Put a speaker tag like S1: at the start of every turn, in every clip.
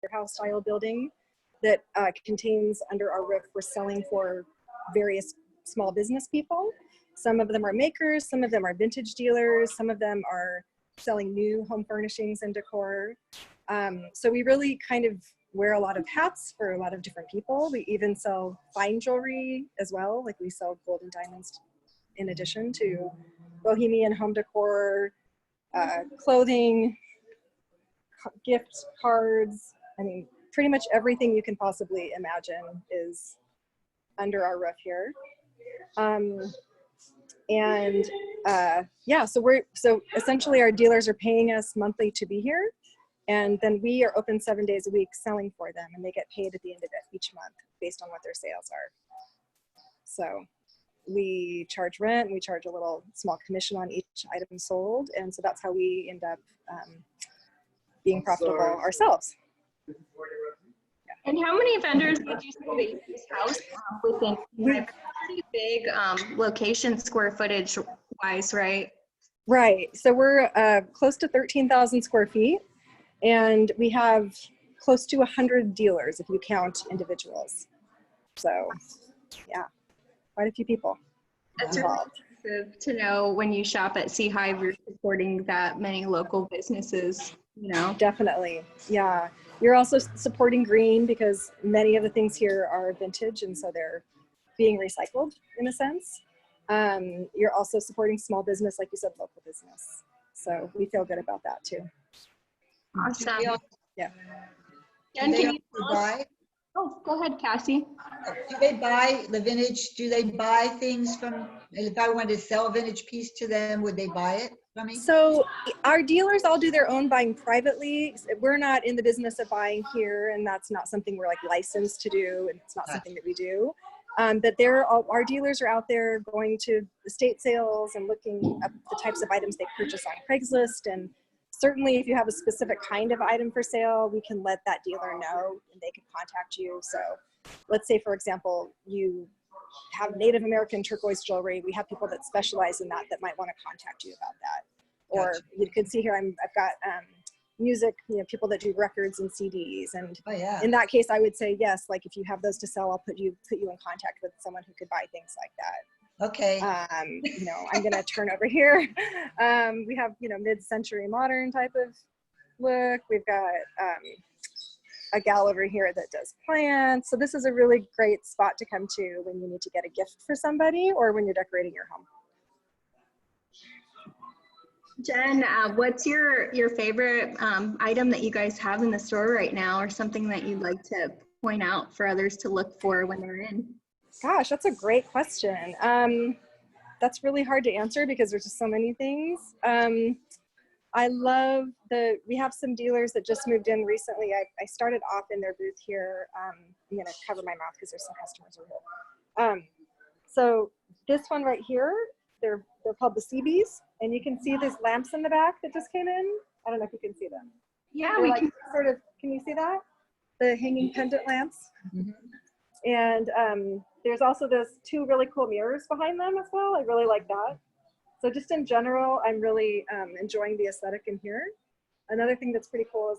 S1: warehouse style building that contains under our roof. We're selling for various small business people. Some of them are makers, some of them are vintage dealers, some of them are selling new home furnishings and decor. So we really kind of wear a lot of hats for a lot of different people. We even sell fine jewelry as well. Like we sell gold and diamonds in addition to bohemian home decor, clothing, gift cards. I mean, pretty much everything you can possibly imagine is under our roof here. Yeah, so essentially our dealers are paying us monthly to be here, and then we are open 7 days a week selling for them, and they get paid at the end of it each month based on what their sales are. So we charge rent, we charge a little small commission on each item sold, and so that's how we end up being profitable ourselves.
S2: And how many vendors would you say that you just house within a pretty big location square footage wise, right?
S1: Right. So we're close to 13,000 square feet, and we have close to 100 dealers if you count individuals. So yeah, quite a few people involved.
S2: Really impressive to know when you shop at Sea Hive, you're supporting that many local businesses, you know? Definitely.
S1: Yeah. You're also supporting green because many of the things here are vintage, and so they're being recycled in a sense. You're also supporting small business, like you said, local business. So we feel good about that too.
S2: Awesome.
S1: Yeah.
S2: And can you buy? Oh, go ahead, Cassie.
S3: Do they buy the vintage? Do they buy things from, if I wanted to sell a vintage piece to them, would they buy it from me?
S1: So our dealers all do their own buying privately. We're not in the business of buying here, and that's not something we're like licensed to do, and it's not something that we do. But our dealers are out there going to estate sales and looking up the types of items they purchase on Craigslist. And certainly if you have a specific kind of item for sale, we can let that dealer know and they can contact you. So let's say, for example, you have Native American turquoise jewelry. We have people that specialize in that might want to contact you about that. Or you can see here, I've got music, people that do records and CDs. And in that case, I would say, yes, like if you have those to sell, I'll put you in contact with someone who could buy things like that.
S3: Okay.
S1: I'm going to turn over here. We have, mid-century modern type of look. We've got a gal over here that does plants. So this is a really great spot to come to when you need to get a gift for somebody or when you're decorating your home.
S2: Jen, what's your favorite item that you guys have in the store right now, or something that you'd like to point out for others to look for when they're in?
S1: Gosh, that's a great question. That's really hard to answer because there's just so many things. I love we have some dealers that just moved in recently. I started off in their booth here. I'm going to cover my mouth because there's some customers over here. So this one right here, they're called the CBs, and you can see these lamps in the back that just came in. I don't know if you can see them.
S2: Yeah,
S1: they're like sort of, can you see that? The hanging pendant lamps. Mm-hmm. And there's also those two really cool mirrors behind them as well. I really like that. So just in general, I'm really enjoying the aesthetic in here. Another thing that's pretty cool is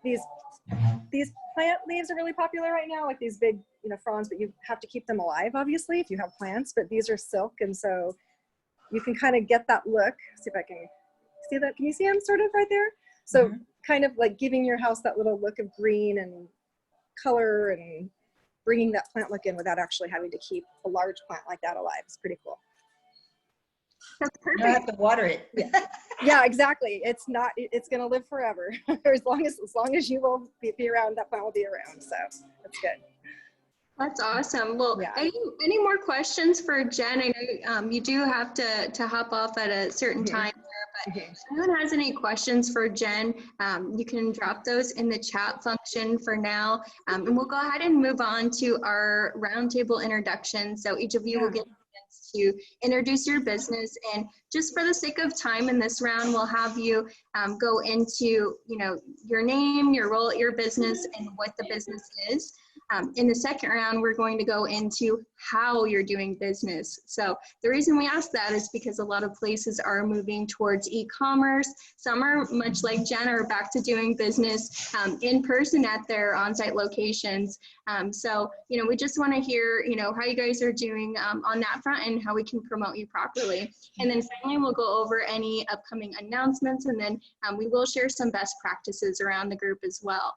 S1: these plant leaves are really popular right now, like these big fronds, but you have to keep them alive, obviously, if you have plants, but these are silk, and so you can kind of get that look. See if I can see that. Can you see them sort of right there? So kind of like giving your house that little look of green and color and bringing that plant look in without actually having to keep a large plant like that alive. It's pretty cool.
S2: That's perfect.
S3: You don't have to water it.
S1: Yeah, exactly. It's going to live forever. as long as you will be around, that plant will be around. So that's good.
S2: That's awesome. Well, yeah. Any more questions for Jen? I know you do have to hop off at a certain time here, but if anyone has any questions for Jen, you can drop those in the chat function for now. And we'll go ahead and move on to our roundtable introduction. So each of you will get a chance to introduce your business. And just for the sake of time in this round, we'll have you go into, your name, your role at your business, and what the business is. In the second round, we're going to go into how you're doing business. So the reason we ask that is because a lot of places are moving towards e-commerce. Some are, much like Jen, are back to doing business in person at their on-site locations. So, we just want to hear, how you guys are doing on that front and how we can promote you properly. And then finally, we'll go over any upcoming announcements, and then we will share some best practices around the group as well.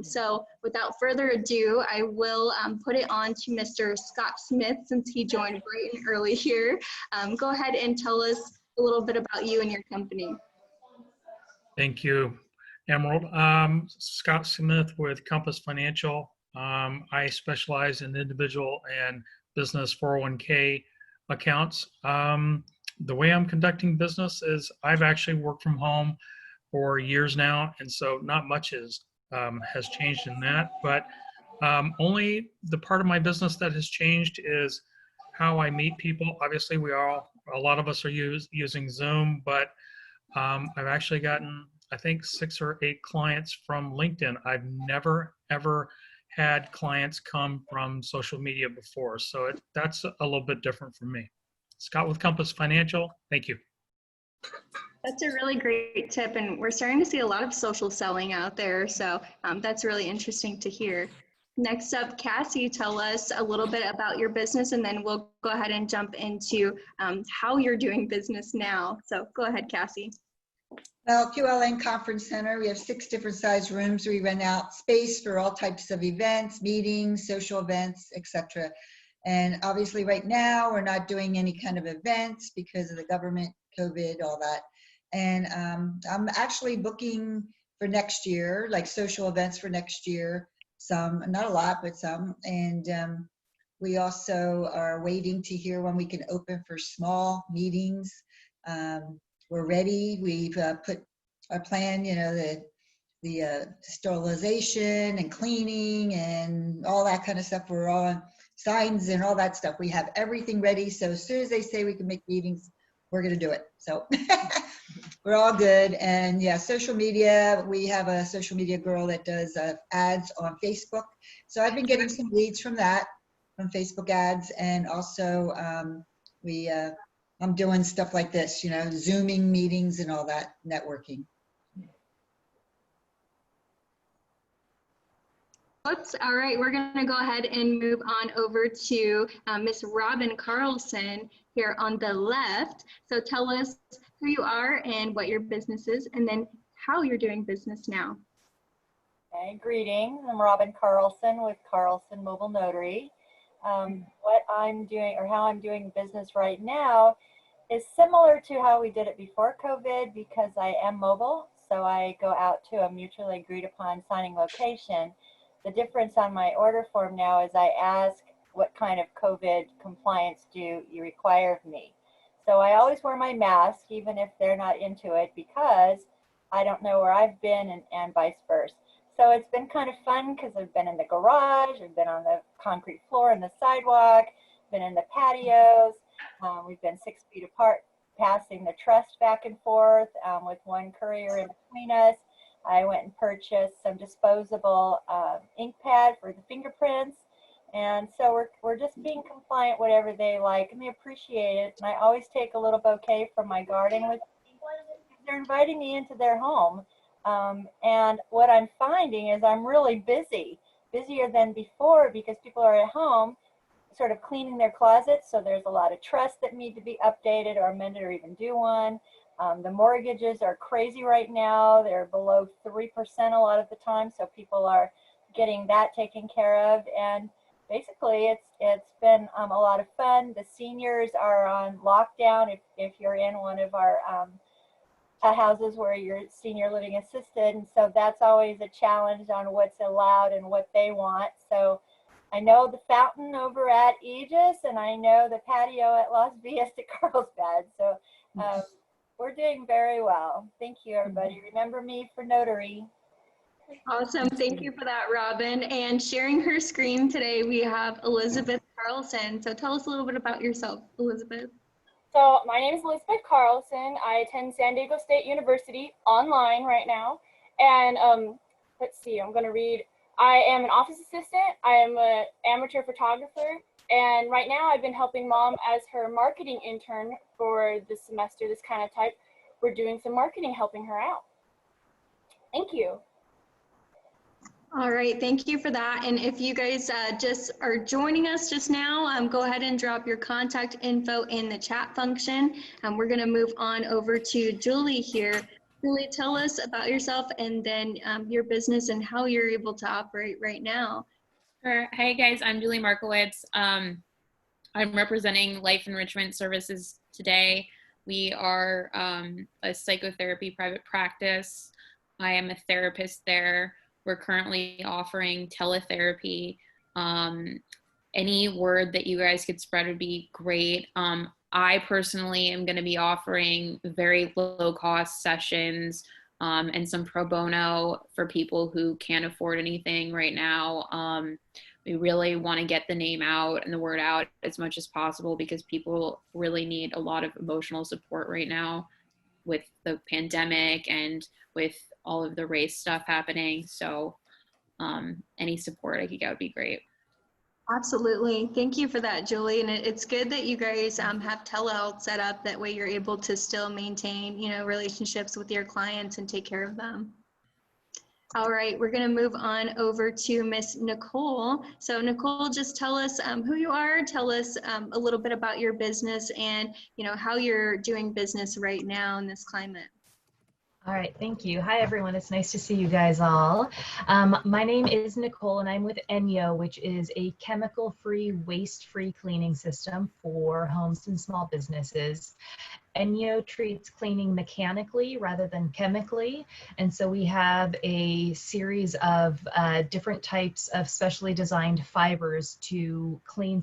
S2: So without further ado, I will put it on to Mr. Scott Smith, since he joined bright and early here. Go ahead and tell us a little bit about you and your company.
S4: Thank you, Emerald. Scott Smith with Compass Financial. I specialize in individual and business 401k accounts. The way I'm conducting business is I've actually worked from home for years now, and so not much has changed in that, but only the part of my business that has changed is how I meet people. Obviously, a lot of us are using Zoom, but I've actually gotten, I think, 6 or 8 clients from LinkedIn. I've never, ever had clients come from social media before, so that's a little bit different for me. Scott with Compass Financial, thank you.
S2: That's a really great tip, and we're starting to see a lot of social selling out there, so that's really interesting to hear. Next up, Cassie, tell us a little bit about your business, and then we'll go ahead and jump into how you're doing business now. So go ahead, Cassie.
S3: Well, QLN Conference Center, we have 6 different size rooms. We rent out space for all types of events, meetings, social events, etc. And obviously right now we're not doing any kind of events because of the government, COVID, all that. And I'm actually booking for next year, like social events for next year. Some, not a lot, but some. And we also are waiting to hear when we can open for small meetings. We're ready. We've put our plan, the sterilization and cleaning and all that kind of stuff. We're on signs and all that stuff. We have everything ready. So as soon as they say we can make meetings, we're going to do it. So we're all good. And yeah, social media, we have a social media girl that does ads on Facebook. So I've been getting some leads from that, from Facebook ads. And also I'm doing stuff like this, Zooming meetings and all that, networking.
S2: Oops, all right, we're gonna go ahead and move on over to Miss Robin Carlson here on the left. So tell us who you are and what your business is, and then how you're doing business now.
S5: Okay, greetings. I'm Robin Carlson with Carlson Mobile Notary. What I'm doing, or how I'm doing business right now, is similar to how we did it before COVID, because I am mobile. So I go out to a mutually agreed upon signing location. The difference on my order form now is I ask what kind of COVID compliance do you require of me. So I always wear my mask, even if they're not into it, because I don't know where I've been, and vice versa. So it's been kind of fun because I've been in the garage, I've been on the concrete floor and the sidewalk, been in the patios. We've been 6 feet apart, passing the trust back and forth with one courier in between us. I went and purchased some disposable ink pad for the fingerprints. And so we're just being compliant, whatever they like, and they appreciate it. And I always take a little bouquet from my garden with me. They're inviting me into their home. And what I'm finding is I'm really busy, busier than before, because people are at home sort of cleaning their closets. So there's a lot of trusts that need to be updated or amended or even do one. The mortgages are crazy right now. They're below 3% a lot of the time. So people are getting that taken care of. And basically it's been a lot of fun. The seniors are on lockdown. If you're in one of our houses where you're senior living assisted. And so that's always a challenge on what's allowed and what they want. So I know the fountain over at Aegis, and I know the patio at Las Villas de Carlsbad. So we're doing very well. Thank you, everybody. Remember me for notary.
S2: Awesome. Thank you for that, Robin. And sharing her screen today, we have Elizabeth Carlson. So tell us a little bit about yourself, Elizabeth.
S6: So my name is Elizabeth Carlson. I attend San Diego State University online right now. And let's see, I'm going to read I am an office assistant. I am an amateur photographer. And right now I've been helping Mom as her marketing intern for this semester, this kind of type. We're doing some marketing, helping her out. Thank you.
S2: All right, thank you for that. And if you guys just are joining us just now, go ahead and drop your contact info in the chat function. We're gonna move on over to Julie here. Julie, tell us about yourself and then your business and how you're able to operate right now.
S7: Sure. Hey guys, I'm Julie Markowitz. I'm representing Life Enrichment Services today. We are a psychotherapy private practice. I am a therapist there. We're currently offering teletherapy. Any word that you guys could spread would be great. I personally am going to be offering very low cost sessions and some pro bono for people who can't afford anything right now. We really want to get the name out and the word out as much as possible because people really need a lot of emotional support right now with the pandemic and with all of the race stuff happening. So any support I could get would be great.
S2: Absolutely. Thank you for that, Julie. And it's good that you guys have telehealth set up. That way you're able to still maintain, relationships with your clients and take care of them. All right, we're going to move on over to Miss Nicole. So Nicole, just tell us who you are, tell us a little bit about your business and, how you're doing business right now in this climate.
S8: All right, thank you. Hi, everyone. It's nice to see you guys all. My name is Nicole, and I'm with Enyo, which is a chemical-free, waste-free cleaning system for homes and small businesses. Enyo treats cleaning mechanically rather than chemically, and so we have a series of different types of specially designed fibers to clean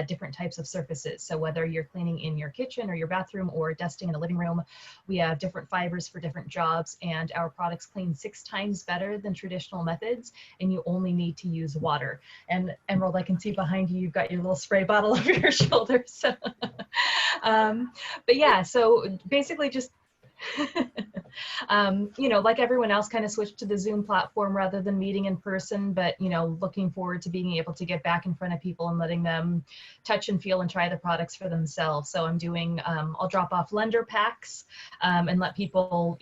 S8: different types of surfaces. So whether you're cleaning in your kitchen or your bathroom or dusting in a living room, we have different fibers for different jobs, and our products clean 6 times better than traditional methods, and you only need to use water. And Emerald, I can see behind you, you've got your little spray bottle over your shoulder. So, but yeah, so basically just, like everyone else, kind of switched to the Zoom platform rather than meeting in person, but, looking forward to being able to get back in front of people and letting them touch and feel and try the products for themselves. So I'm doing, I'll drop off lender packs and let people,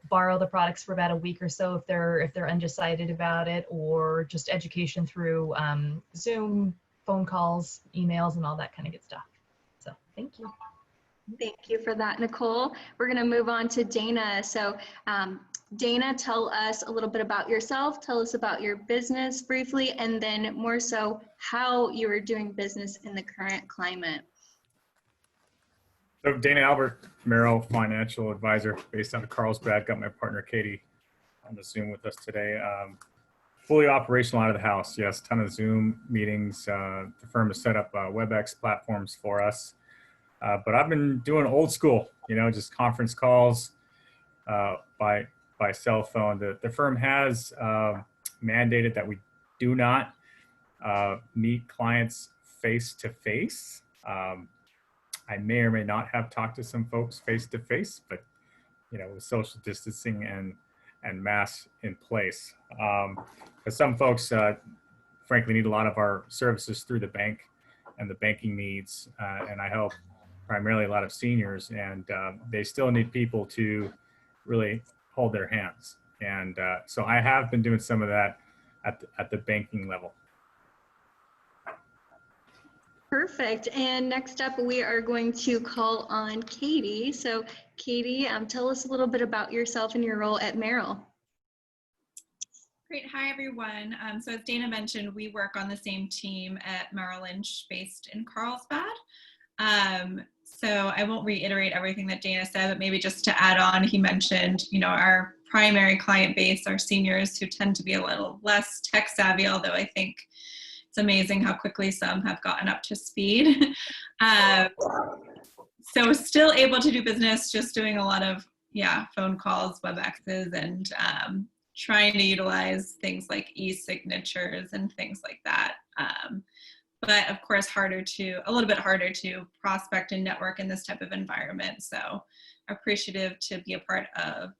S8: borrow the products for about a week or so if they're undecided about it, or just education through Zoom, phone calls, emails, and all that kind of good stuff. So thank you.
S2: Thank you for that, Nicole. We're going to move on to Dana. So Dana, tell us a little bit about yourself. Tell us about your business briefly, and then more so how you are doing business in the current climate.
S9: So Dana Albert, Merrill financial advisor based out of Carlsbad. Got my partner Katie on the Zoom with us today. Fully operational out of the house. Yes, ton of Zoom meetings. The firm has set up WebEx platforms for us. But I've been doing old school, just conference calls by cell phone. The firm has mandated that we do not meet clients face to face. I may or may not have talked to some folks face to face, but with social distancing and masks in place, because some folks, frankly, need a lot of our services through the bank and the banking needs, and I help primarily a lot of seniors, and they still need people to really hold their hands. And so I have been doing some of that at the banking level.
S2: Perfect. And next up, we are going to call on Katie. So Katie, tell us a little bit about yourself and your role at Merrill.
S10: Great. Hi, everyone. So as Dana mentioned, we work on the same team at Merrill Lynch based in Carlsbad. So I won't reiterate everything that Dana said, but maybe just to add on, he mentioned, our primary client base are seniors who tend to be a little less tech savvy, although I think it's amazing how quickly some have gotten up to speed. So still able to do business, just doing a lot of, phone calls, WebExes, and trying to utilize things like e-signatures and things like that. But of course, a little bit harder to prospect and network in this type of environment. So appreciative to be a part of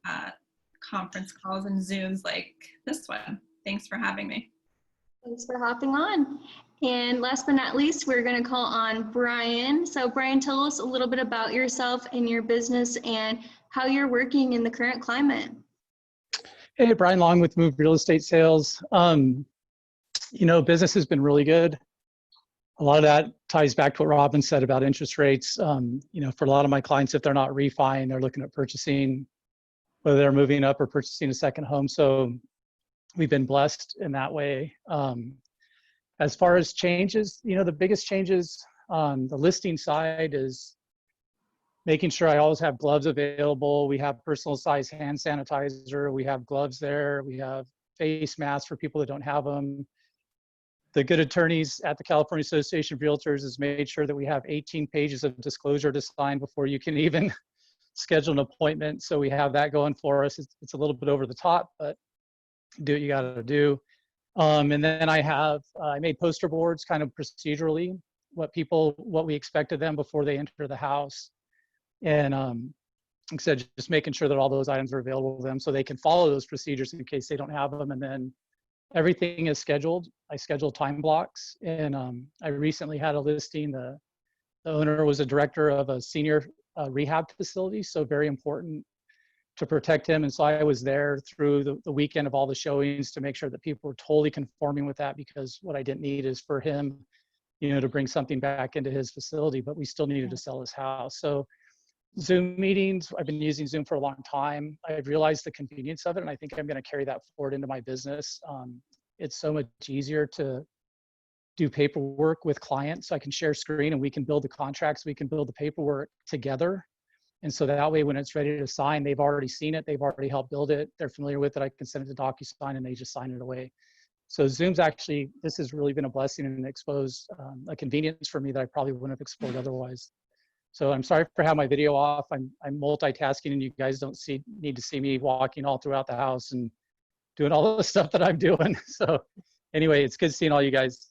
S10: conference calls and Zooms like this one. Thanks for having me.
S2: Thanks for hopping on. And last but not least, we're going to call on Brian. So Brian, tell us a little bit about yourself and your business and how you're working in the current climate.
S11: Hey, Brian Long with Moov Real Estate Sales. Business has been really good. A lot of that ties back to what Robin said about interest rates. For a lot of my clients, if they're not refining, they're looking at purchasing, whether they're moving up or purchasing a second home. So we've been blessed in that way. As far as changes, the biggest changes on the listing side is making sure I always have gloves available. We have personal size hand sanitizer. We have gloves there. We have face masks for people that don't have them. The good attorneys at the California Association of Realtors has made sure that we have 18 pages of disclosure to sign before you can even schedule an appointment. So we have that going for us. It's a little bit over the top, but do what you got to do. And then I made poster boards kind of procedurally, what we expect of them before they enter the house. And like I said, just making sure that all those items are available to them so they can follow those procedures in case they don't have them. And then everything is scheduled. I schedule time blocks. And I recently had a listing. The owner was a director of a senior rehab facility, so very important to protect him. And so I was there through the weekend of all the showings to make sure that people were totally conforming with that, because what I didn't need is for him, to bring something back into his facility, but we still needed to sell his house. So Zoom meetings, I've been using Zoom for a long time. I've realized the convenience of it, and I think I'm going to carry that forward into my business. It's so much easier to do paperwork with clients. So I can share screen and we can build the contracts, we can build the paperwork together. And so that way, when it's ready to sign, they've already seen it, they've already helped build it, they're familiar with it, I can send it to DocuSign and they just sign it away. So Zoom's actually, this has really been a blessing and exposed a convenience for me that I probably wouldn't have explored otherwise. So I'm sorry for having my video off. I'm multitasking and you guys don't need to see me walking all throughout the house and doing all the stuff that I'm doing. So anyway, it's good seeing all you guys.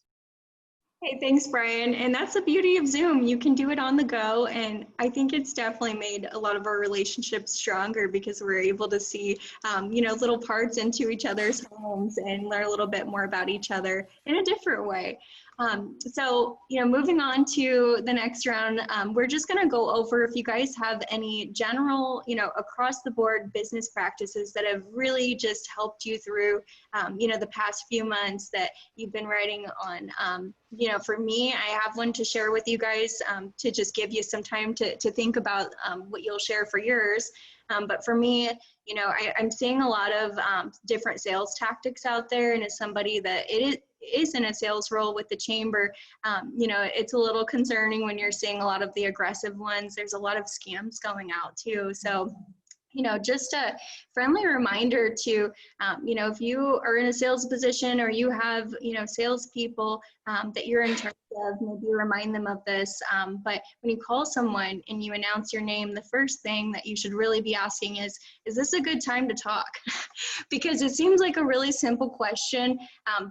S2: Hey, thanks, Brian. And that's the beauty of Zoom. You can do it on the go. And I think it's definitely made a lot of our relationships stronger because we're able to see, little parts into each other's homes and learn a little bit more about each other in a different way. Moving on to the next round, we're just going to go over if you guys have any general, across the board business practices that have really just helped you through, the past few months that you've been writing on. For me, I have one to share with you guys to just give you some time to think about what you'll share for yours. But for me, I'm seeing a lot of different sales tactics out there, and as somebody that is in a sales role with the chamber, it's a little concerning when you're seeing a lot of the aggressive ones. There's a lot of scams going out too. So just a friendly reminder to, if you are in a sales position or you have, salespeople that you're in charge of, maybe remind them of this. But when you call someone and you announce your name, the first thing that you should really be asking is this a good time to talk? Because it seems like a really simple question,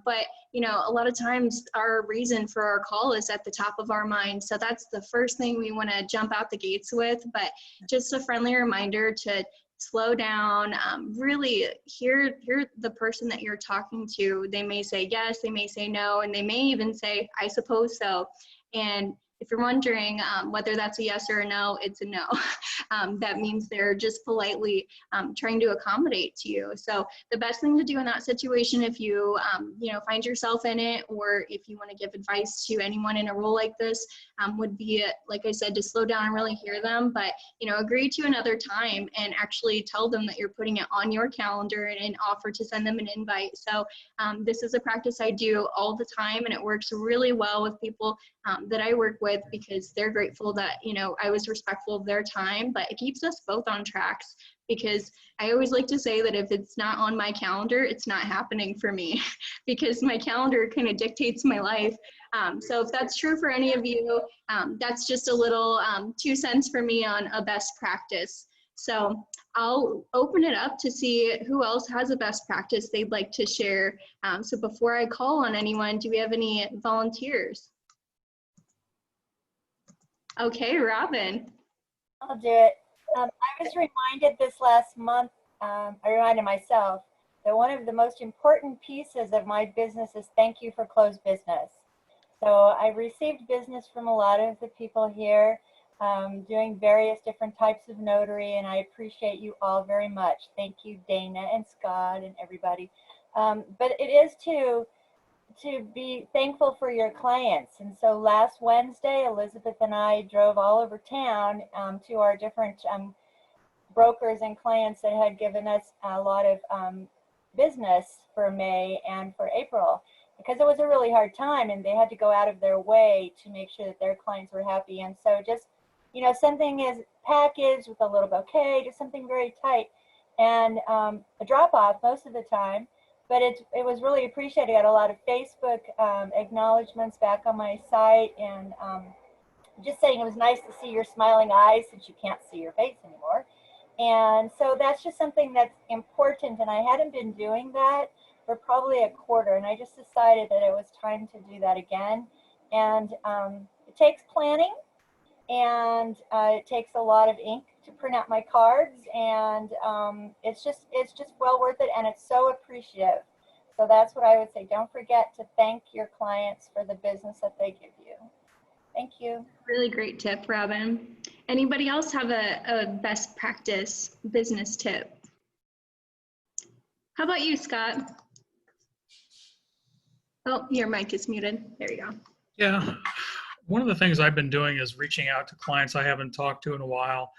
S2: but a lot of times our reason for our call is at the top of our mind. So that's the first thing we want to jump out the gates with, but just a friendly reminder to slow down, really hear the person that you're talking to. They may say yes, they may say no, and they may even say, I suppose so. And if you're wondering whether that's a yes or a no, it's a no. That means they're just politely trying to accommodate to you. So the best thing to do in that situation, if you find yourself in it, or if you want to give advice to anyone in a role like this, would be, like I said, to slow down and really hear them, but agree to another time and actually tell them that you're putting it on your calendar and offer to send them an invite. So this is a practice I do all the time, and it works really well with people that I work with because they're grateful that I was respectful of their time, but it keeps us both on tracks. Because I always like to say that if it's not on my calendar, it's not happening for me because my calendar kind of dictates my life. So if that's true for any of you, that's just a little 2 cents for me on a best practice. So I'll open it up to see who else has a best practice they'd like to share. So before I call on anyone, do we have any volunteers? Okay, Robin.
S5: I'll do it. I was reminded this last month, I reminded myself that one of the most important pieces of my business is thank you for closed business. So I received business from a lot of the people here, doing various different types of notary, and I appreciate you all very much. Thank you, Dana and Scott and everybody. But it is to be thankful for your clients. And so last Wednesday, Elizabeth and I drove all over town to our different brokers and clients that had given us a lot of business for May and for April, because it was a really hard time and they had to go out of their way to make sure that their clients were happy. And so just, you know, something is packaged with a little bouquet, just something very tight, and a drop off most of the time. But it was really appreciated. I got a lot of Facebook acknowledgments back on my site, and just saying it was nice to see your smiling eyes since you can't see your face anymore. And so that's just something that's important, and I hadn't been doing that for probably a quarter, and I just decided that it was time to do that again. And it takes planning, and it takes a lot of ink to print out my cards, and it's just well worth it, and it's so appreciative. So that's what I would say. Don't forget to thank your clients for the business that they give you. Thank you.
S2: Really great tip, Robin. Anybody else have a best practice business tip? How about you, Scott? Oh, your mic is muted. There you go.
S4: Yeah. One of the things I've been doing is reaching out to clients I haven't talked to in a while.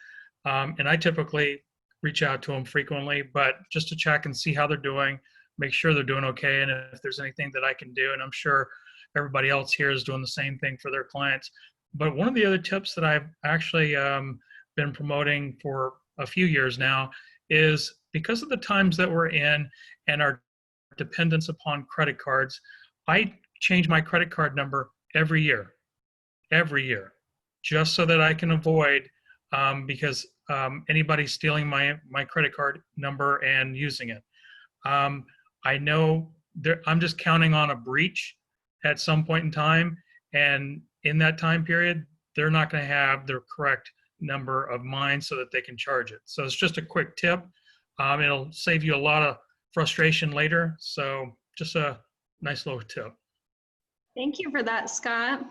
S4: And I typically reach out to them frequently, but just to check and see how they're doing, make sure they're doing okay, and if there's anything that I can do. And I'm sure everybody else here is doing the same thing for their clients. But one of the other tips that I've actually been promoting for a few years now is, because of the times that we're in and our dependence upon credit cards, I change my credit card number every year, just so that I can avoid because anybody stealing my credit card number and using it. I know I'm just counting on a breach at some point in time, and in that time period, they're not going to have the correct number of mine so that they can charge it. So it's just a quick tip. It'll save you a lot of frustration later. So just a nice little tip.
S2: Thank you for that, Scott.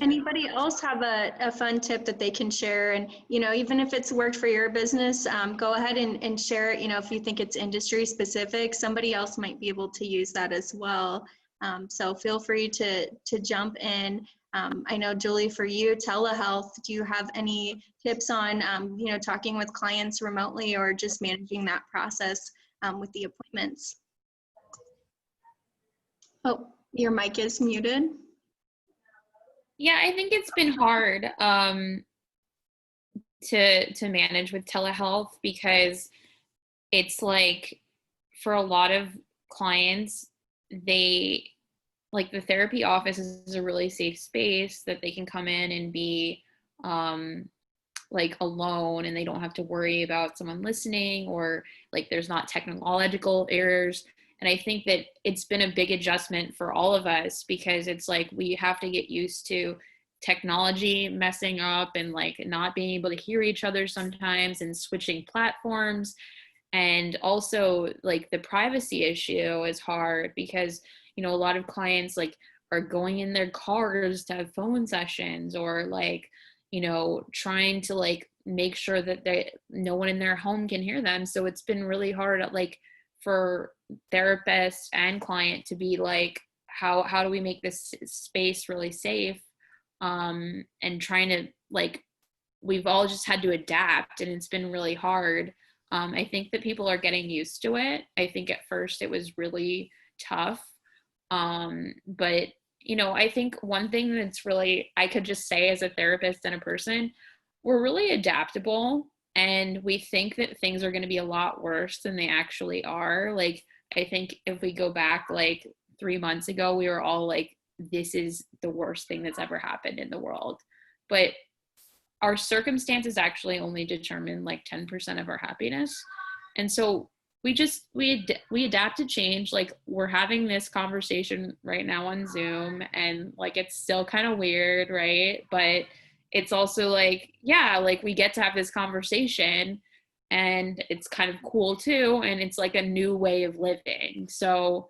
S2: Anybody else have a fun tip that they can share? And, you know, even if it's worked for your business, go ahead and share it. You know, if you think it's industry specific, somebody else might be able to use that as well. So feel free to jump in. I know, Julie, for you, telehealth, do you have any tips on, you know, talking with clients remotely or just managing that process with the appointments? Oh, your mic is muted.
S7: Yeah, I think it's been hard to manage with telehealth, because it's like, for a lot of clients, they like, the therapy office is a really safe space that they can come in and be like alone, and they don't have to worry about someone listening, or like there's not technological errors. And I think that it's been a big adjustment for all of us, because it's like we have to get used to technology messing up and like not being able to hear each other sometimes, and switching platforms. And also like the privacy issue is hard, because, you know, a lot of clients like are going in their cars to have phone sessions, or like, you know, trying to like make sure that no one in their home can hear them. So it's been really hard, like, for therapist and client to be like, how do we make this space really safe? And trying to, like, we've all just had to adapt, and it's been really hard. I think that people are getting used to it. I think at first it was really tough. But, you know, I think one thing that's really, I could just say as a therapist and a person, we're really adaptable, and we think that things are going to be a lot worse than they actually are. Like, I think if we go back like 3 months ago, we were all like, this is the worst thing that's ever happened in the world. But our circumstances actually only determine like 10% of our happiness. And so we adapt to change. Like, we're having this conversation right now on Zoom, and like, it's still kind of weird, right? But it's also like, yeah, like we get to have this conversation, and it's kind of cool too, and it's like a new way of living. So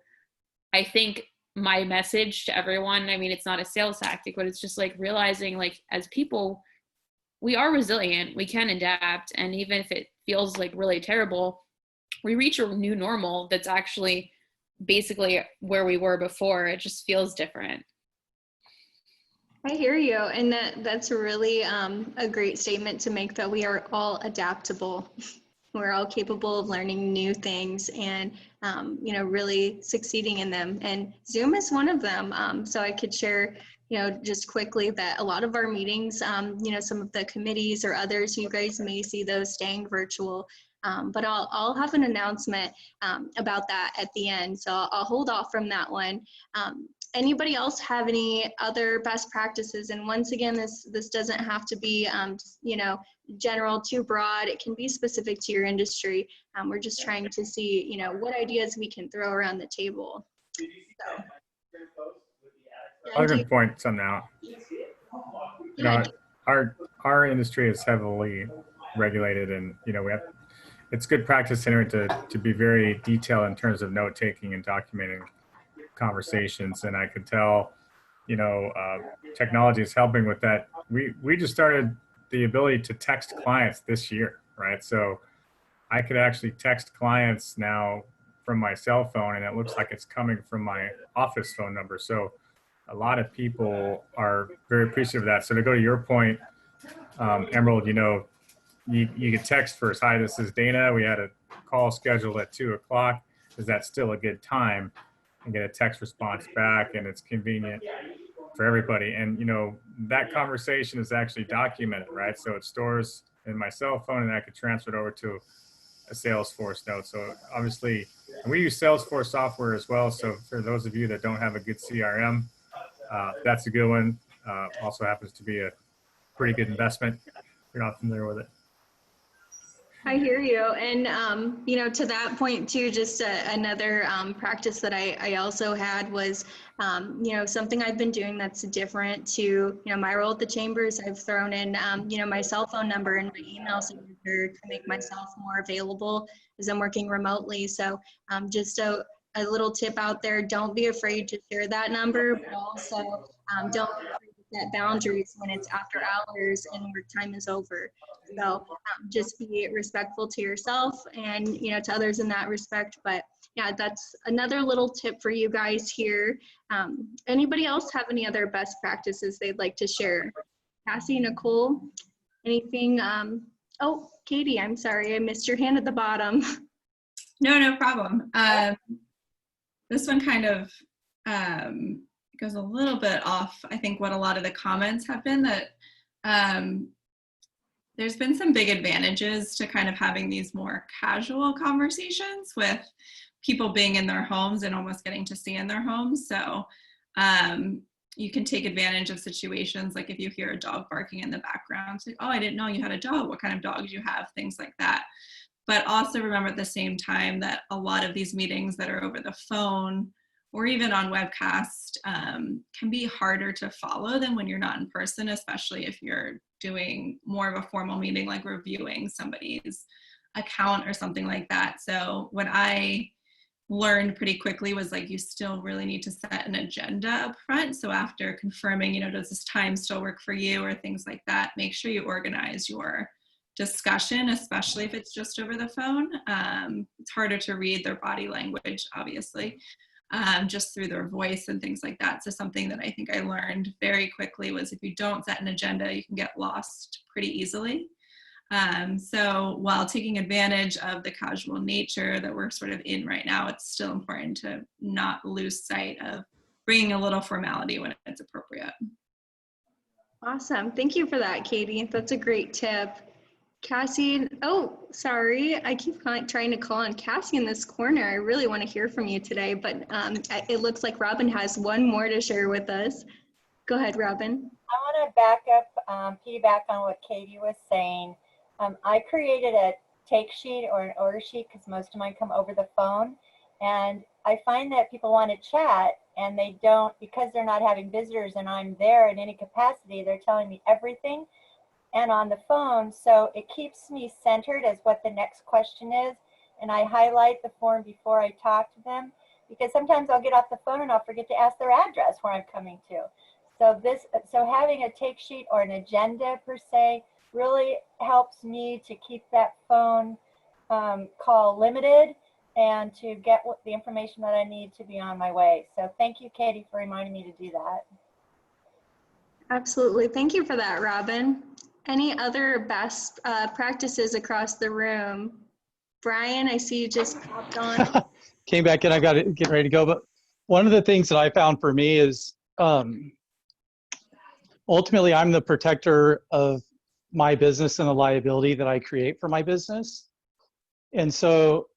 S7: I think my message to everyone, I mean, it's not a sales tactic, but it's just like realizing, like, as people, we are resilient, we can adapt, and even if it feels like really terrible, we reach a new normal that's actually basically where we were before. It just feels different.
S2: I hear you, and that's really a great statement to make, that we are all adaptable. We're all capable of learning new things and, really succeeding in them. And Zoom is one of them. So I could share, just quickly that a lot of our meetings, some of the committees or others, you guys may see those staying virtual. But I'll have an announcement about that at the end. So I'll hold off from that one. Anybody else have any other best practices? And once again, this doesn't have to be, general, too broad. It can be specific to your industry. We're just trying to see, what ideas we can throw around the table. So,
S9: I can point some out. Our industry is heavily regulated, and it's good practice in to be very detailed in terms of note taking and documenting conversations. And I could tell, technology is helping with that. We just started the ability to text clients this year, right? So I could actually text clients now from my cell phone, and it looks like it's coming from my office phone number. So a lot of people are very appreciative of that. So to go to your point, Emerald, you could text first. Hi, this is Dana. We had a call scheduled at 2:00. Is that still a good time? And get a text response back, and it's convenient for everybody. And that conversation is actually documented, right? So it stores in my cell phone, and I could transfer it over to a Salesforce note. So obviously, and we use Salesforce software as well. So for those of you that don't have a good CRM, that's a good one. Also happens to be a pretty good investment if you're not familiar with it.
S2: I hear you. And, to that point too, just another practice that I also had was, something I've been doing that's different to, my role at the chambers. I've thrown in, my cell phone number and my email signature to make myself more available as I'm working remotely. So just a little tip out there, don't be afraid to share that number, but also don't be afraid to set boundaries when it's after hours and work time is over. So just be respectful to yourself and, to others in that respect. But yeah, that's another little tip for you guys here. Anybody else have any other best practices they'd like to share? Cassie, Nicole, anything? Oh, Katie, I'm sorry, I missed your hand at the bottom.
S10: No problem. This one kind of goes a little bit off, I think, what a lot of the comments have been, that there's been some big advantages to kind of having these more casual conversations with people being in their homes and almost getting to see in their homes. So you can take advantage of situations like if you hear a dog barking in the background, it's like, oh, I didn't know you had a dog. What kind of dog do you have? Things like that. But also remember at the same time that a lot of these meetings that are over the phone or even on webcast can be harder to follow than when you're not in person, especially if you're doing more of a formal meeting, like reviewing somebody's account or something like that. So what I learned pretty quickly was, like, you still really need to set an agenda up front. So after confirming, does this time still work for you or things like that, make sure you organize your discussion, especially if it's just over the phone. It's harder to read their body language, obviously, just through their voice and things like that. So something that I think I learned very quickly was, if you don't set an agenda, you can get lost pretty easily. So while taking advantage of the casual nature that we're sort of in right now, it's still important to not lose sight of bringing a little formality when it's appropriate.
S2: Awesome. Thank you for that, Katie. That's a great tip. Cassie, oh, sorry. I keep trying to call on Cassie in this corner. I really want to hear from you today, but it looks like Robin has one more to share with us. Go ahead, Robin.
S5: I want to back up, piggyback on what Katie was saying. I created a take sheet or an order sheet because most of mine come over the phone. And I find that people want to chat and they don't, because they're not having visitors and I'm there in any capacity, they're telling me everything. and on the phone. So it keeps me centered as what the next question is. And I highlight the form before I talk to them, because sometimes I'll get off the phone and I'll forget to ask their address where I'm coming to. So having a take sheet or an agenda per se really helps me to keep that phone call limited and to get the information that I need to be on my way. So thank you, Katie, for reminding me to do that.
S2: Absolutely. Thank you for that, Robin. Any other best practices across the room? Brian, I see you just popped on.
S11: Came back in, I got to get ready to go. But one of the things that I found for me is ultimately I'm the protector of my business and the liability that I create for my business. And so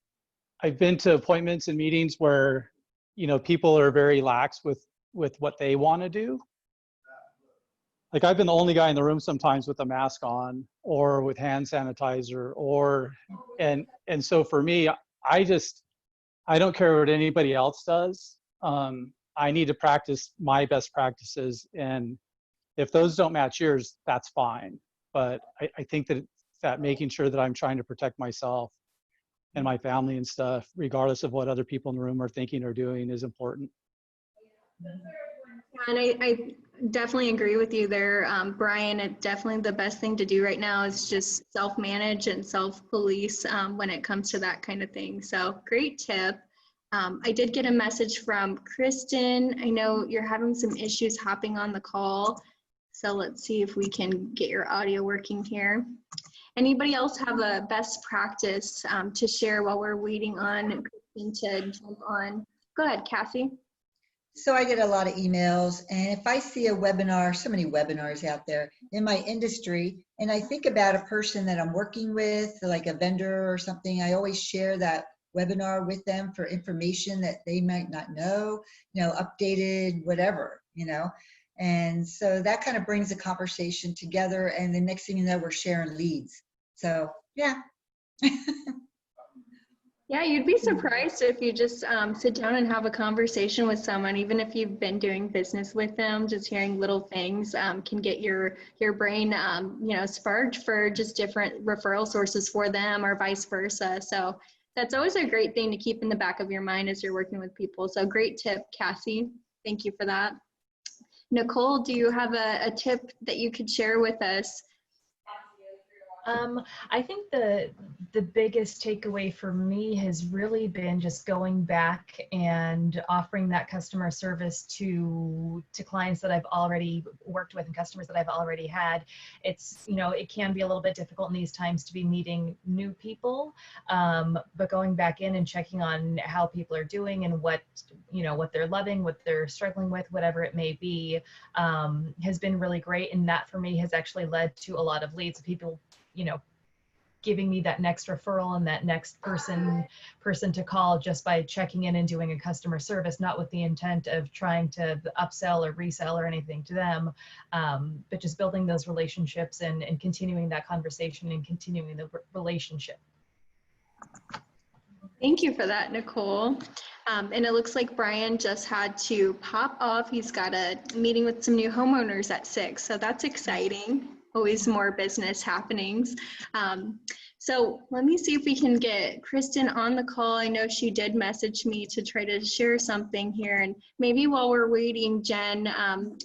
S11: I've been to appointments and meetings where, you know, people are very lax with what they want to do. Like I've been the only guy in the room sometimes with a mask on or with hand sanitizer and so for me, I don't care what anybody else does. I need to practice my best practices, and if those don't match yours, that's fine. But I think that making sure that I'm trying to protect myself and my family and stuff, regardless of what other people in the room are thinking or doing, is important.
S2: And I definitely agree with you there, Brian. Definitely the best thing to do right now is just self-manage and self-police when it comes to that kind of thing. So great tip. I did get a message from Kristen. I know you're having some issues hopping on the call. So let's see if we can get your audio working here. Anybody else have a best practice to share while we're waiting on Kristen to jump on? Go ahead, Cassie.
S3: So I get a lot of emails, and if I see a webinar, so many webinars out there in my industry, and I think about a person that I'm working with, like a vendor or something, I always share that webinar with them for information that they might not know, you know, updated, whatever, you know. And so that kind of brings the conversation together, and the next thing you know, we're sharing leads. So, yeah.
S2: Yeah, you'd be surprised if you just sit down and have a conversation with someone, even if you've been doing business with them. Just hearing little things can get your brain, you know, sparked for just different referral sources for them, or vice versa. So that's always a great thing to keep in the back of your mind as you're working with people. So great tip, Cassie. Thank you for that. Nicole, do you have a tip that you could share with us?
S8: I think the biggest takeaway for me has really been just going back and offering that customer service to clients that I've already worked with and customers that I've already had. It's, you know, it can be a little bit difficult in these times to be meeting new people, but going back in and checking on how people are doing and what, you know, what they're loving, what they're struggling with, whatever it may be, has been really great. And that for me has actually led to a lot of leads. People, you know, giving me that next referral and that next person to call just by checking in and doing a customer service, not with the intent of trying to upsell or resell or anything to them, but just building those relationships and continuing that conversation and continuing the relationship.
S2: Thank you for that, Nicole. And it looks like Brian just had to pop off. He's got a meeting with some new homeowners at 6, so that's exciting. Always more business happenings. So let me see if we can get Kristen on the call. I know she did message me to try to share something here, and maybe while we're waiting, Jen,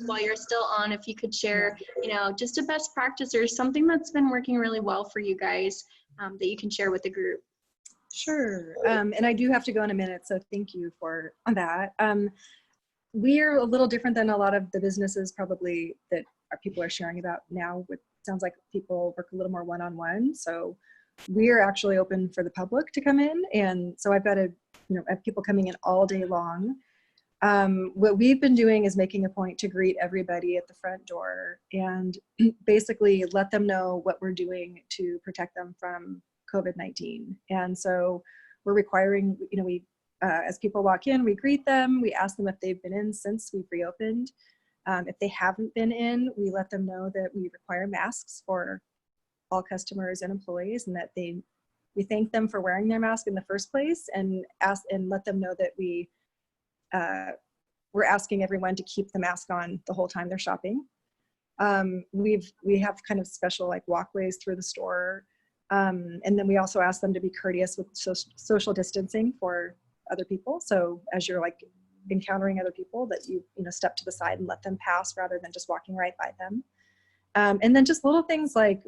S2: while you're still on, if you could share, you know, just a best practice or something that's been working really well for you guys that you can share with the group.
S1: Sure. And I do have to go in a minute, so thank you for that. We're a little different than a lot of the businesses probably that our people are sharing about now. It sounds like people work a little more one-on-one. So we're actually open for the public to come in. And so I've got to, you know, have people coming in all day long. What we've been doing is making a point to greet everybody at the front door and basically let them know what we're doing to protect them from COVID-19. And so we're requiring, you know, we, as people walk in, we greet them, we ask them if they've been in since we've reopened. If they haven't been in, we let them know that we require masks for all customers and employees, and that we thank them for wearing their mask in the first place, and let them know that we're asking everyone to keep the mask on the whole time they're shopping. We have kind of special like walkways through the store. And then we also ask them to be courteous with social distancing for other people. So as you're like encountering other people, that you step to the side and let them pass rather than just walking right by them. And then just little things like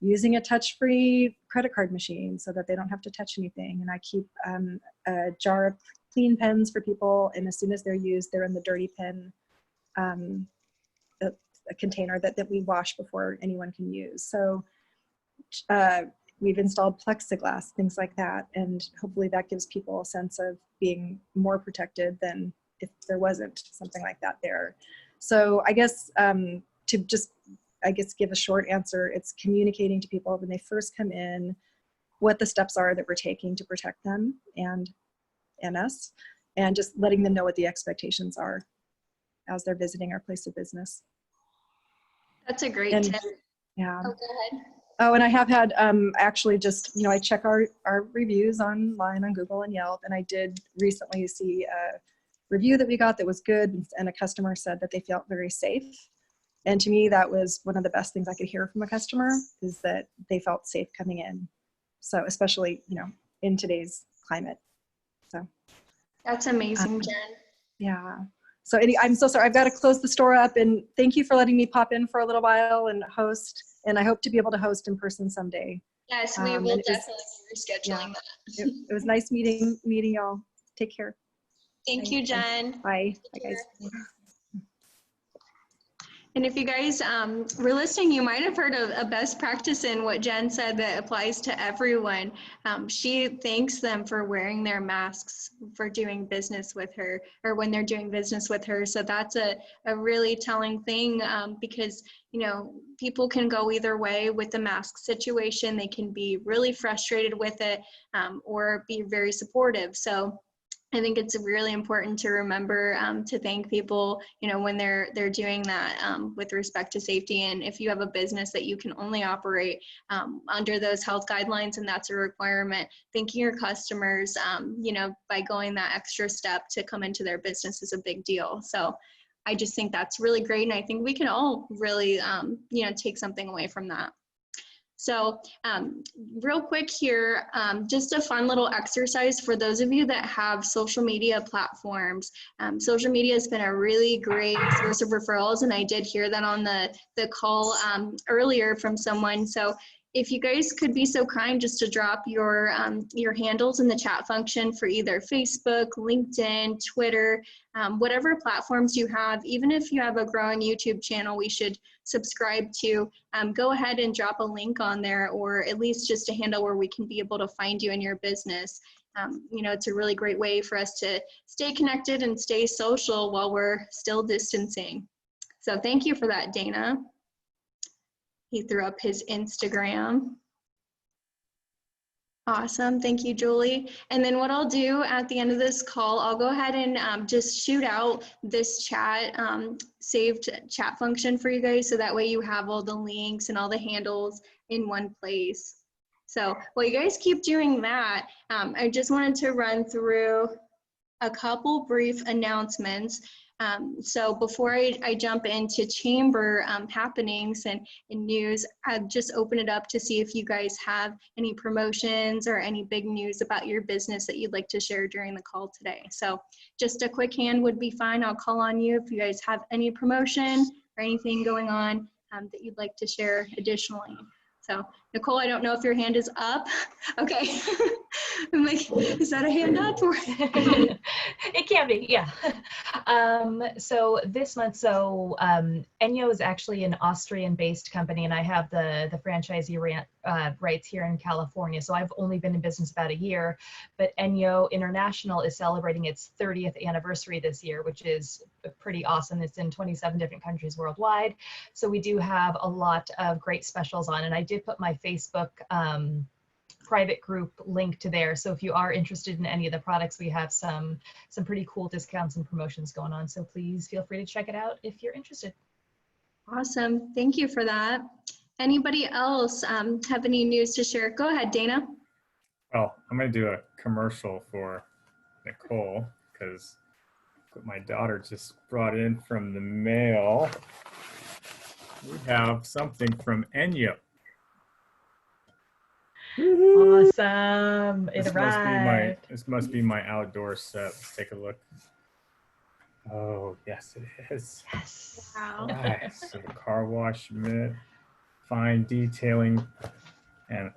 S1: using a touch-free credit card machine so that they don't have to touch anything. And I keep a jar of clean pens for people, and as soon as they're used, they're in the dirty pen a container that we wash before anyone can use. So we've installed plexiglass, things like that, and hopefully that gives people a sense of being more protected than if there wasn't something like that there. So I guess to just, give a short answer, it's communicating to people when they first come in what the steps are that we're taking to protect them and us, and just letting them know what the expectations are as they're visiting our place of business.
S2: That's a great tip.
S1: Yeah.
S2: Oh, go ahead.
S1: Oh, and I have had actually just, I check our reviews online on Google and Yelp, and I did recently see a review that we got that was good, and a customer said that they felt very safe. And to me, that was one of the best things I could hear from a customer, is that they felt safe coming in. So especially, in today's climate. So.
S2: That's amazing, Jen.
S1: Yeah. So I'm so sorry. I've got to close the store up, and thank you for letting me pop in for a little while and host. And I hope to be able to host in person someday.
S2: Yes, we will definitely be rescheduling that.
S1: It was nice meeting y'all. Take care.
S2: Thank you, Jen.
S1: Bye. Bye, guys.
S2: And if you guys were listening, you might have heard of a best practice in what Jen said that applies to everyone. She thanks them for wearing their masks for doing business with her, or when they're doing business with her. So that's a really telling thing, because, people can go either way with the mask situation. They can be really frustrated with it, or be very supportive. So I think it's really important to remember to thank people, when they're doing that with respect to safety. And if you have a business that you can only operate under those health guidelines, and that's a requirement, thanking your customers, by going that extra step to come into their business is a big deal. So I just think that's really great. And I think we can all really, take something away from that. So real quick here, just a fun little exercise for those of you that have social media platforms. Social media has been a really great source of referrals, and I did hear that on the call earlier from someone. So if you guys could be so kind just to drop your handles in the chat function for either Facebook, LinkedIn, Twitter, whatever platforms you have. Even if you have a growing YouTube channel we should subscribe to, go ahead and drop a link on there, or at least just a handle where we can be able to find you in your business. It's a really great way for us to stay connected and stay social while we're still distancing. So thank you for that, Dana. He threw up his Instagram. Awesome, thank you, Julie. And then what I'll do at the end of this call, I'll go ahead and just shoot out this chat, saved chat function for you guys, so that way you have all the links and all the handles in one place. So while you guys keep doing that, I just wanted to run through a couple brief announcements. So before I jump into chamber happenings and news, I'd just open it up to see if you guys have any promotions or any big news about your business that you'd like to share during the call today. So just a quick hand would be fine. I'll call on you if you guys have any promotion or anything going on that you'd like to share additionally. So Nicole, I don't know if your hand is up. Okay. I'm like, is that a hand up? Or
S8: it can be, yeah. So this month, Enyo is actually an Austrian-based company, and I have the franchisee rights here in California. So I've only been in business about a year, but Enyo International is celebrating its 30th anniversary this year, which is pretty awesome. It's in 27 different countries worldwide. So we do have a lot of great specials on, and I did put my Facebook private group link to there. So if you are interested in any of the products, we have some pretty cool discounts and promotions going on. So please feel free to check it out if you're interested.
S2: Awesome. Thank you for that. Anybody else have any news to share? Go ahead, Dana.
S9: Well, I'm going to do a commercial for Nicole because my daughter just brought in from the mail we have something from Enya.
S8: Awesome. It arrived.
S9: This must be my outdoor set. Let's take a look. Oh, yes, it is.
S8: Yes.
S10: Wow.
S9: Right. So the car wash mitt, fine detailing, and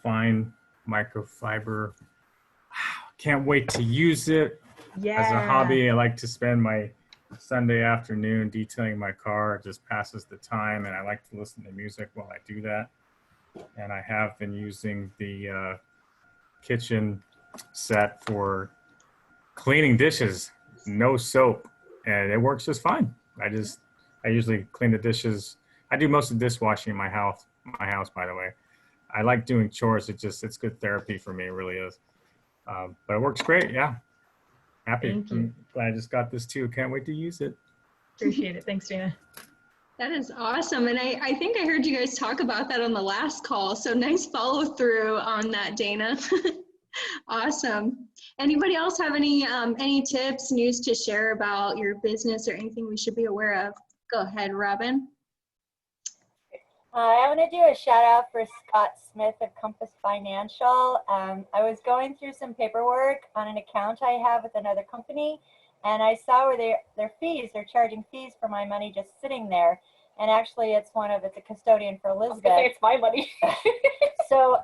S9: fine microfiber. Wow, can't wait to use it.
S8: Yeah.
S9: As a hobby, I like to spend my Sunday afternoon detailing my car. It just passes the time, and I like to listen to music while I do that. And I have been using the kitchen set for cleaning dishes, no soap, and it works just fine. I usually clean the dishes. I do most of the dishwashing in my house, by the way. I like doing chores. It's good therapy for me. It really is. But it works great. Yeah. Happy.
S8: Thank you.
S9: I'm glad I just got this too. Can't wait to use it.
S8: Appreciate it. Thanks, Dana.
S2: That is awesome. And I think I heard you guys talk about that on the last call. So nice follow through on that, Dana. Awesome. Anybody else have any tips, news to share about your business or anything we should be aware of? Go ahead, Robin.
S5: I want to do a shout out for Scott Smith of Compass Financial. I was going through some paperwork on an account I have with another company, and I saw where they're charging fees for my money just sitting there. And actually it's a custodian for Elizabeth.
S6: I was gonna say, it's my money.
S5: So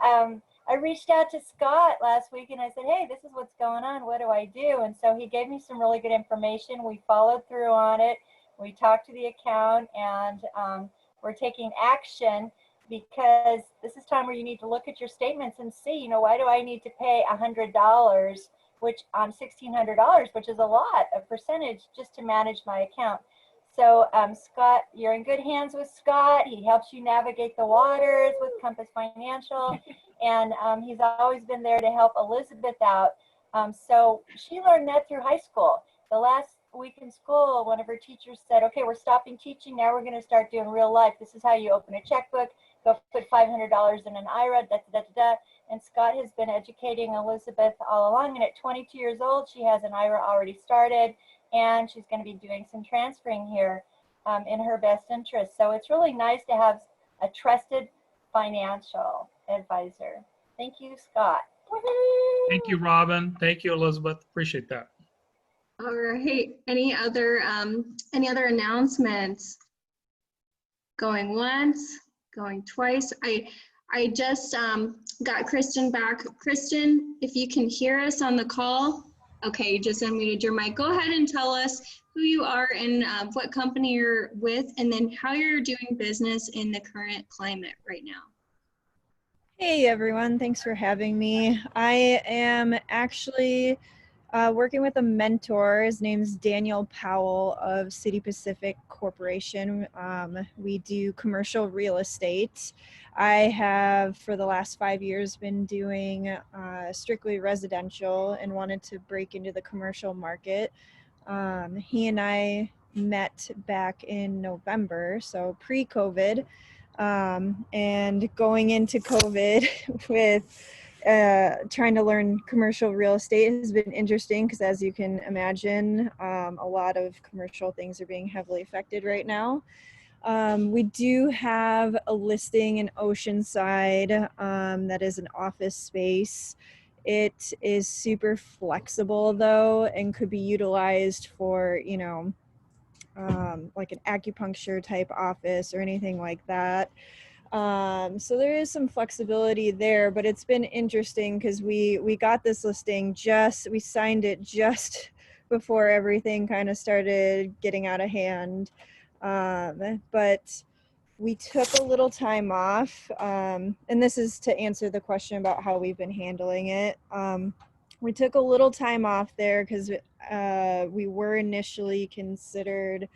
S5: I reached out to Scott last week and I said, hey, this is what's going on. What do I do? And so he gave me some really good information. We followed through on it. We talked to the account, and we're taking action because this is time where you need to look at your statements and see, why do I need to pay $100, which on $1,600, which is a lot of percentage just to manage my account. So Scott, you're in good hands with Scott. He helps you navigate the waters with Compass Financial. And he's always been there to help Elizabeth out. So she learned that through high school. The last week in school, one of her teachers said, okay, we're stopping teaching. Now we're going to start doing real life. This is how you open a checkbook. Go put $500 in an IRA, And Scott has been educating Elizabeth all along. And at 22 years old, she has an IRA already started. And she's going to be doing some transferring here in her best interest. So it's really nice to have a trusted financial advisor. Thank you, Scott.
S4: Thank you, Robin. Thank you, Elizabeth. Appreciate that.
S2: All right. Any other announcements? Going once, going twice. I just got Kristen back. Kristen, if you can hear us on the call. Okay, you just unmuted your mic. Go ahead and tell us who you are and what company you're with, and then how you're doing business in the current climate right now.
S12: Hey everyone, thanks for having me. I am actually working with a mentor. His name's Daniel Powell of City Pacific Corporation. We do commercial real estate. I have, for the last 5 years, been doing strictly residential and wanted to break into the commercial market. He and I met back in November, so pre-COVID, and going into COVID with trying to learn commercial real estate has been interesting because, as you can imagine, a lot of commercial things are being heavily affected right now. We do have a listing in Oceanside that is an office space. It is super flexible though and could be utilized for, like an acupuncture type office or anything like that. So there is some flexibility there, but it's been interesting because we got this listing we signed it just before everything kind of started getting out of hand. But we took a little time off, and this is to answer the question about how we've been handling it. We took a little time off there because we were initially considered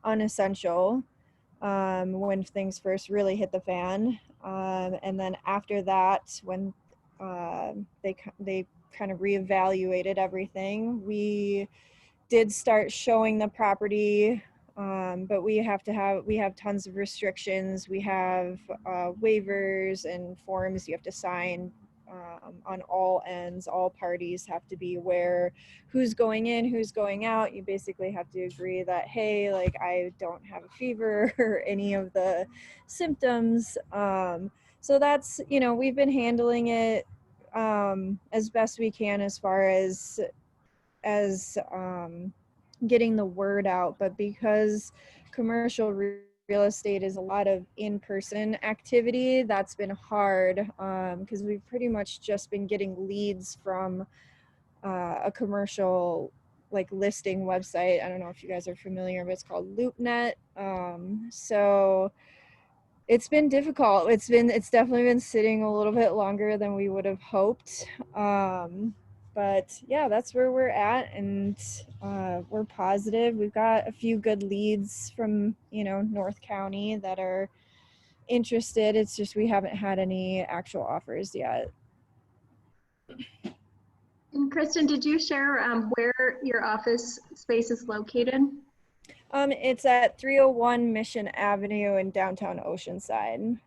S12: unessential when things first really hit the fan. And then after that, when they kind of reevaluated everything, we did start showing the property, but we have tons of restrictions. We have waivers and forms you have to sign on all ends. All parties have to be aware who's going in, who's going out. You basically have to agree that, hey, like I don't have a fever or any of the symptoms. So that's, you know, we've been handling it as best we can as far as getting the word out. But because commercial real estate is a lot of in-person activity, that's been hard because we've pretty much just been getting leads from a commercial like listing website. I don't know if you guys are familiar, but it's called LoopNet. So it's been difficult. It's definitely been sitting a little bit longer than we would have hoped. But yeah, that's where we're at, and we're positive. We've got a few good leads from, you know, North County that are interested. It's just we haven't had any actual offers yet.
S2: And Kristen, did you share where your office space is located?
S12: It's at 301 Mission Avenue in downtown Oceanside.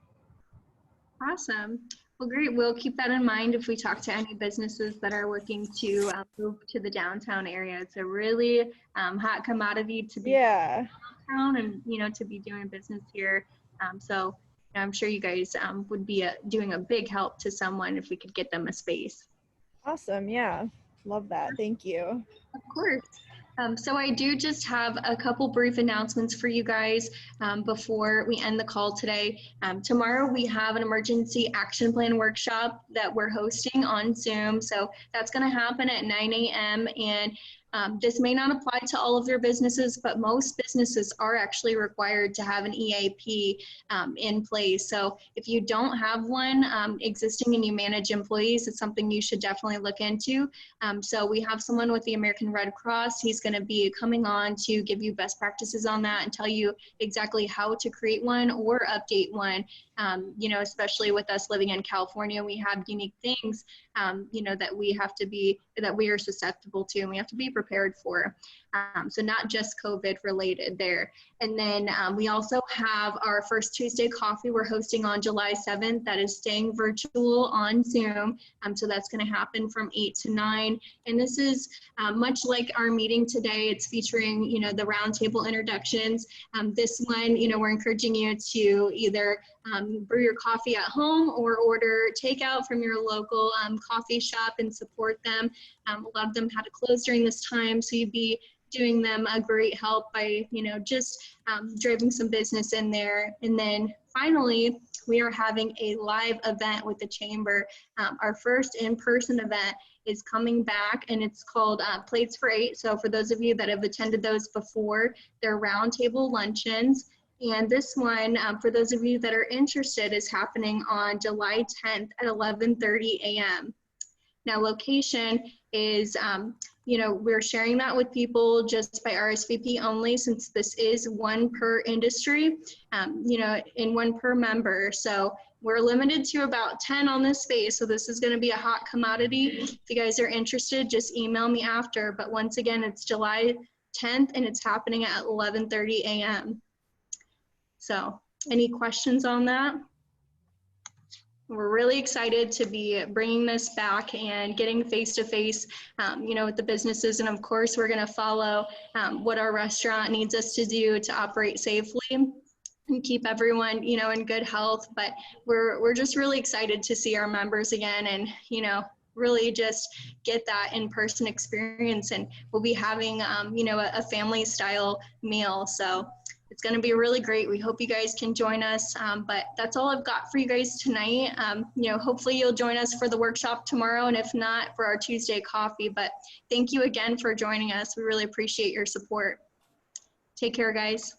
S2: Awesome. Well, great. We'll keep that in mind if we talk to any businesses that are looking to move to the downtown area. It's a really hot commodity to be downtown and, you know, to be doing business here. So I'm sure you guys would be doing a big help to someone if we could get them a space.
S12: Awesome. Yeah. Love that. Thank you.
S2: Of course. So I do just have a couple brief announcements for you guys before we end the call today. Tomorrow we have an emergency action plan workshop that we're hosting on Zoom. So that's going to happen at 9 a.m. and this may not apply to all of your businesses, but most businesses are actually required to have an EAP in place. So if you don't have one existing and you manage employees, it's something you should definitely look into. So we have someone with the American Red Cross. He's going to be coming on to give you best practices on that and tell you exactly how to create one or update one. You know, especially with us living in California, we have unique things, you know, that we are susceptible to and we have to be prepared for. So not just COVID related there. And then we also have our first Tuesday coffee we're hosting on July 7th. That is staying virtual on Zoom. So that's going to happen from 8 to 9. And this is much like our meeting today. It's featuring, you know, the roundtable introductions. This one, you know, we're encouraging you to either brew your coffee at home or order takeout from your local coffee shop and support them. A lot of them had to close during this time, so you'd be doing them a great help by, you know, just driving some business in there. And then finally, we are having a live event with the Chamber. Our first in-person event is coming back, and it's called Plates for 8. So for those of you that have attended those before, they're roundtable luncheons. And this one, for those of you that are interested, is happening on July 10th at 11:30 a.m. Now, location is, you know, we're sharing that with people just by RSVP only, since this is one per industry, you know, and one per member. So we're limited to about 10 on this space. So this is going to be a hot commodity. If you guys are interested, just email me after. But once again, it's July 10th and it's happening at 11:30 a.m. So any questions on that? We're really excited to be bringing this back and getting face-to-face, you know, with the businesses. And of course, we're going to follow what our restaurant needs us to do to operate safely and keep everyone, you know, in good health. But we're just really excited to see our members again and, you know, really just get that in-person experience. And we'll be having, you know, a family style meal. So it's going to be really great. We hope you guys can join us. But that's all I've got for you guys tonight. You know, hopefully you'll join us for the workshop tomorrow, and if not, for our Tuesday coffee. But thank you again for joining us. We really appreciate your support. Take care, guys.